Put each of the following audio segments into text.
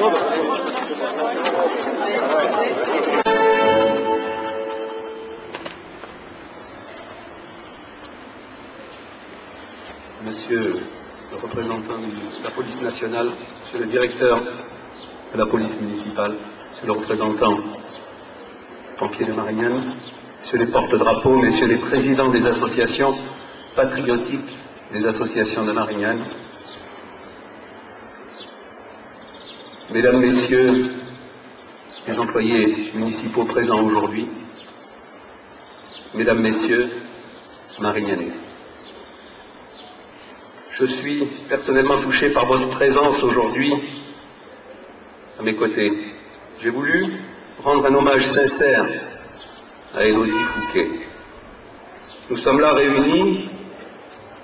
Monsieur le représentant de la police nationale, monsieur le directeur de la police municipale, monsieur le représentant pompiers de Marignane, messieurs les porte-drapeaux, messieurs les présidents des associations patriotiques, des associations de Marignane, mesdames, messieurs les employés municipaux présents aujourd'hui, mesdames, messieurs, Marignanais. Je suis personnellement touché par votre présence aujourd'hui à mes côtés. J'ai voulu rendre un hommage sincère à Élodie Fouquet. Nous sommes là réunis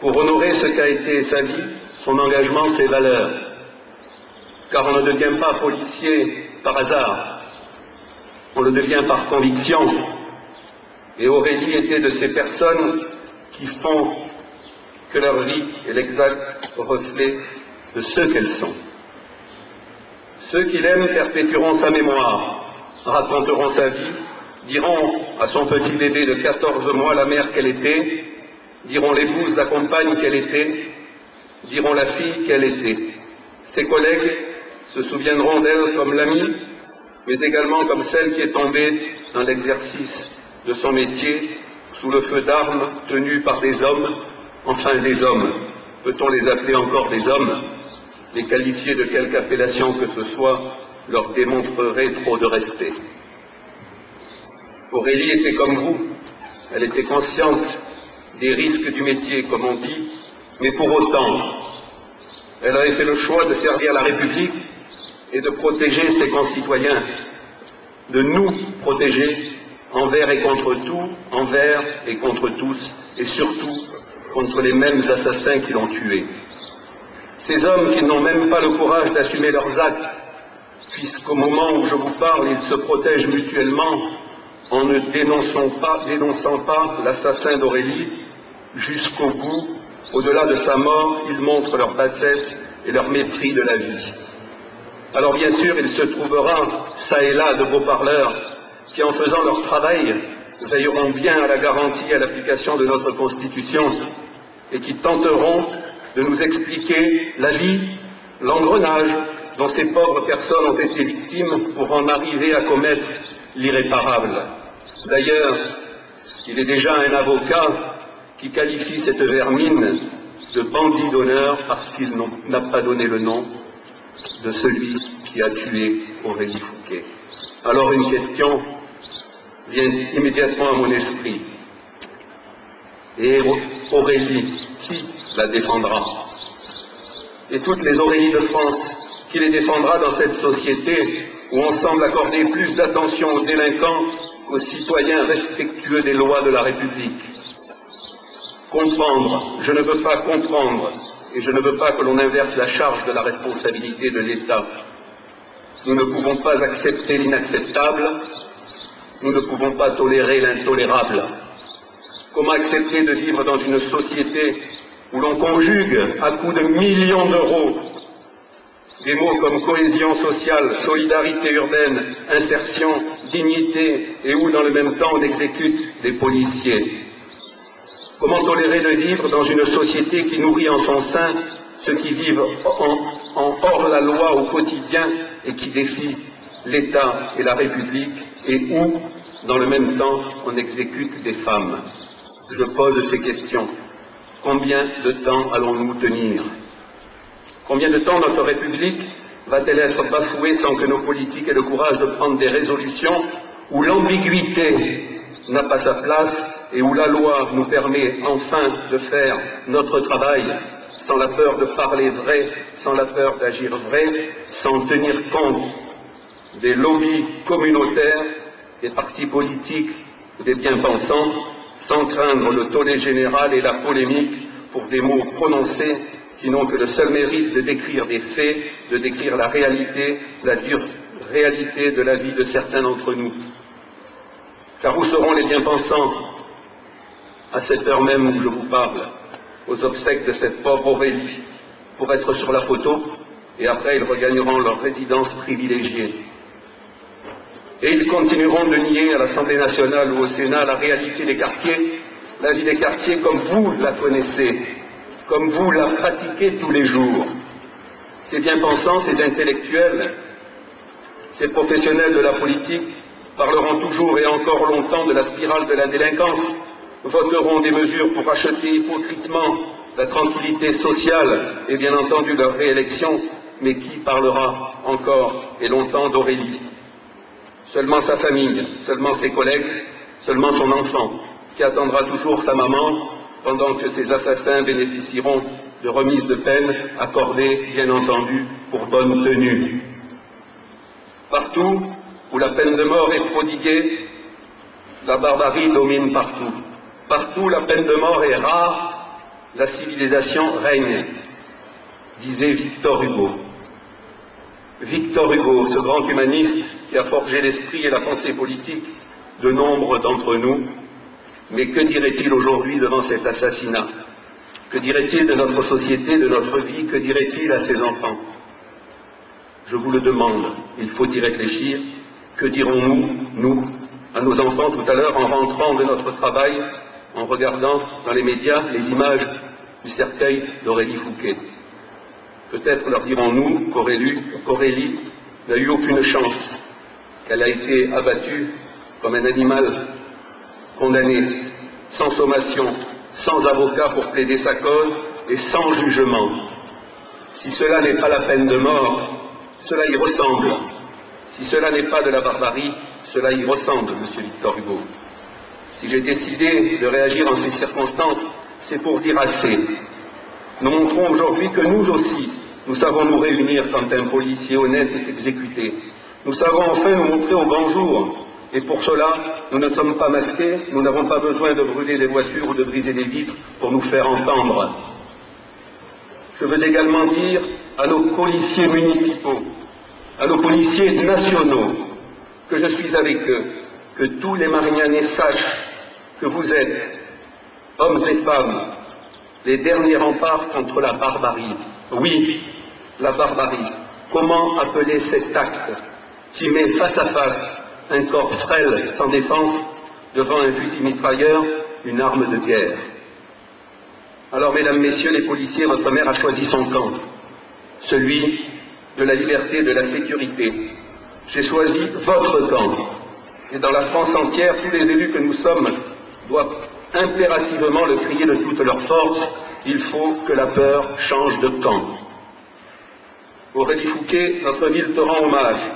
pour honorer ce qu'a été sa vie, son engagement, ses valeurs. Car on ne devient pas policier par hasard, on le devient par conviction. Et Aurélie était de ces personnes qui font que leur vie est l'exact reflet de ce qu'elles sont. Ceux qui l'aiment perpétueront sa mémoire, raconteront sa vie, diront à son petit bébé de 14 mois la mère qu'elle était, diront l'épouse, la compagne qu'elle était, diront la fille qu'elle était. Ses collègues se souviendront d'elle comme l'amie, mais également comme celle qui est tombée dans l'exercice de son métier, sous le feu d'armes tenu par des hommes, enfin des hommes. Peut-on les appeler encore des hommes? Les qualifier de quelque appellation que ce soit leur démontrerait trop de respect. Aurélie était comme vous, elle était consciente des risques du métier, comme on dit, mais pour autant, elle avait fait le choix de servir la République et de protéger ses concitoyens, de nous protéger envers et contre tout, envers et contre tous, et surtout contre les mêmes assassins qui l'ont tué. Ces hommes qui n'ont même pas le courage d'assumer leurs actes, puisqu'au moment où je vous parle, ils se protègent mutuellement en ne dénonçant pas l'assassin d'Aurélie jusqu'au bout. Au-delà de sa mort, ils montrent leur bassesse et leur mépris de la vie. Alors bien sûr, il se trouvera, ça et là, de beaux parleurs qui, en faisant leur travail, veilleront bien à la garantie et à l'application de notre Constitution et qui tenteront de nous expliquer la vie, l'engrenage dont ces pauvres personnes ont été victimes pour en arriver à commettre l'irréparable. D'ailleurs, il est déjà un avocat qui qualifie cette vermine de bandit d'honneur parce qu'il n'a pas donné le nom de celui qui a tué Aurélie Fouquet. Alors une question vient immédiatement à mon esprit. Et Aurélie, qui la défendra? Et toutes les Aurélies de France, qui les défendra dans cette société où on semble accorder plus d'attention aux délinquants qu'aux citoyens respectueux des lois de la République? Comprendre, je ne veux pas comprendre, et je ne veux pas que l'on inverse la charge de la responsabilité de l'État. Nous ne pouvons pas accepter l'inacceptable, nous ne pouvons pas tolérer l'intolérable. Comment accepter de vivre dans une société où l'on conjugue à coups de millions d'euros des mots comme cohésion sociale, solidarité urbaine, insertion, dignité, et où dans le même temps on exécute des policiers? Comment tolérer de vivre dans une société qui nourrit en son sein ceux qui vivent en hors la loi au quotidien et qui défient l'État et la République, et où, dans le même temps, on exécute des femmes? Je pose ces questions. Combien de temps allons-nous tenir? Combien de temps notre République va-t-elle être bafouée sans que nos politiques aient le courage de prendre des résolutions où l'ambiguïté n'a pas sa place et où la loi nous permet enfin de faire notre travail sans la peur de parler vrai, sans la peur d'agir vrai, sans tenir compte des lobbies communautaires, des partis politiques, des bien-pensants, sans craindre le tollé général et la polémique pour des mots prononcés qui n'ont que le seul mérite de décrire des faits, de décrire la réalité, la dure réalité de la vie de certains d'entre nous. Car où seront les bien-pensants à cette heure même où je vous parle, aux obsèques de cette pauvre Aurélie, pour être sur la photo et après ils regagneront leur résidence privilégiée. Et ils continueront de nier à l'Assemblée nationale ou au Sénat la réalité des quartiers, la vie des quartiers comme vous la connaissez, comme vous la pratiquez tous les jours. Ces bien-pensants, ces intellectuels, ces professionnels de la politique parleront toujours et encore longtemps de la spirale de la délinquance, voteront des mesures pour acheter hypocritement la tranquillité sociale et bien entendu leur réélection, mais qui parlera encore et longtemps d'Aurélie? Seulement sa famille, seulement ses collègues, seulement son enfant, qui attendra toujours sa maman, pendant que ces assassins bénéficieront de remises de peine accordées, bien entendu, pour bonne tenue. Partout où la peine de mort est prodiguée, la barbarie domine partout. Partout où la peine de mort est rare, la civilisation règne, disait Victor Hugo. Victor Hugo, ce grand humaniste qui a forgé l'esprit et la pensée politique de nombre d'entre nous, mais que dirait-il aujourd'hui devant cet assassinat? Que dirait-il de notre société, de notre vie? Que dirait-il à ses enfants? Je vous le demande, il faut y réfléchir. Que dirons-nous, nous, à nos enfants tout à l'heure en rentrant de notre travail, en regardant dans les médias les images du cercueil d'Aurélie Fouquet? Peut-être leur dirons-nous qu'Aurélie n'a eu aucune chance, qu'elle a été abattue comme un animal condamné, sans sommation, sans avocat pour plaider sa cause et sans jugement. Si cela n'est pas la peine de mort, cela y ressemble. Si cela n'est pas de la barbarie, cela y ressemble, monsieur Victor Hugo. Si j'ai décidé de réagir en ces circonstances, c'est pour dire assez. Nous montrons aujourd'hui que nous aussi, nous savons nous réunir quand un policier honnête est exécuté. Nous savons enfin nous montrer au grand jour. Et pour cela, nous ne sommes pas masqués, nous n'avons pas besoin de brûler des voitures ou de briser des vitres pour nous faire entendre. Je veux également dire à nos policiers municipaux, à nos policiers nationaux, que je suis avec eux, que tous les Marignanais sachent que vous êtes, hommes et femmes, les derniers remparts contre la barbarie. Oui, la barbarie. Comment appeler cet acte qui met face à face un corps frêle, sans défense, devant un fusil mitrailleur, une arme de guerre? Alors, mesdames, messieurs les policiers, votre mère a choisi son camp, celui de la liberté, de la sécurité. J'ai choisi votre camp. Et dans la France entière, tous les élus que nous sommes doivent impérativement le crier de toute leur force. Il faut que la peur change de camp. Aurélie Fouquet, notre ville te rend hommage.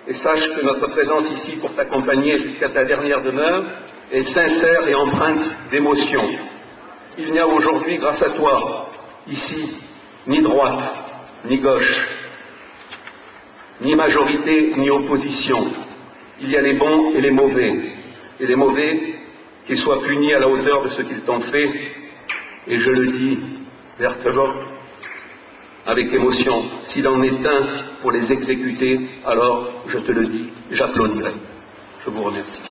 Et sache que notre présence ici pour t'accompagner jusqu'à ta dernière demeure est sincère et empreinte d'émotion. Il n'y a aujourd'hui, grâce à toi, ici, ni droite, ni gauche, ni majorité, ni opposition. Il y a les bons et les mauvais. Et les mauvais, qu'ils soient punis à la hauteur de ce qu'ils t'ont fait. Et je le dis, vertement, avec émotion, s'il en est un pour les exécuter, alors, je te le dis, j'applaudirai. Je vous remercie.